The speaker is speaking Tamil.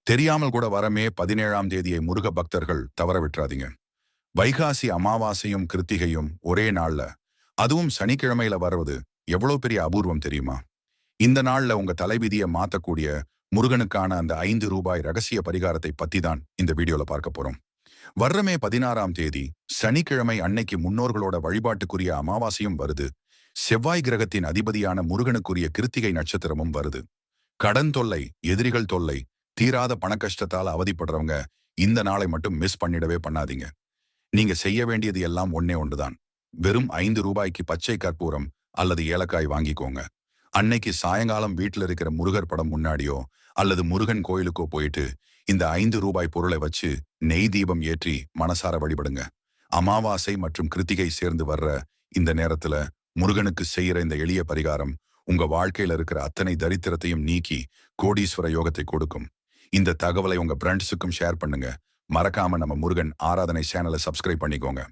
தெரியாமல் கூட வரமே 17ஆம் தேதியை முருக பக்தர்கள் தவற விட்டுறாதீங்க. வைகாசி அமாவாசையும் கிருத்திகையும் ஒரே நாள்ல, அதுவும் சனிக்கிழமையில வர்றது எவ்வளவு பெரிய அபூர்வம் தெரியுமா? இந்த நாள்ல உங்க தலைவிதியை மாத்தக்கூடிய முருகனுக்கான அந்த ₹5 ரகசிய பரிகாரத்தை பத்தி தான் இந்த வீடியோல பார்க்க போறோம். வர்ற மே 16ஆம் தேதி சனிக்கிழமை அன்னைக்கு முன்னோர்களோட வழிபாட்டுக்குரிய அமாவாசையும் வருது. செவ்வாய் கிரகத்தின் அதிபதியான முருகனுக்குரிய கிருத்திகை நட்சத்திரமும் வருது. கடன் தொல்லை, எதிரிகள் தொல்லை, தீராத பணக்கஷ்டத்தால் அவதிப்படுறவங்க இந்த நாளை மட்டும் மிஸ் பண்ணிடவே பண்ணாதீங்க. நீங்க செய்ய வேண்டியது எல்லாம் ஒண்ணே ஒன்றுதான். வெறும் ₹5க்கு பச்சை கற்பூரம் அல்லது ஏலக்காய் வாங்கிக்கோங்க. அன்னைக்கு சாயங்காலம் வீட்டில் இருக்கிற முருகர் படம் முன்னாடியோ அல்லது முருகன் கோயிலுக்கோ போயிட்டு இந்த ₹5 பொருளை வச்சு நெய் தீபம் ஏற்றி மனசார வழிபடுங்க. அமாவாசை மற்றும் கிருத்திகை சேர்ந்து வர்ற இந்த நேரத்துல முருகனுக்கு செய்யற இந்த எளிய பரிகாரம் உங்க வாழ்க்கையில இருக்கிற அத்தனை தரித்திரத்தையும் நீக்கி கோடீஸ்வர யோகத்தை கொடுக்கும். இந்த தகவலை உங்க ஃப்ரெண்ட்ஸுக்கும் ஷேர் பண்ணுங்க. மறக்காம நம்ம முருகன் ஆராதனை சேனலை சப்ஸ்கிரைப் பண்ணிக்கோங்க.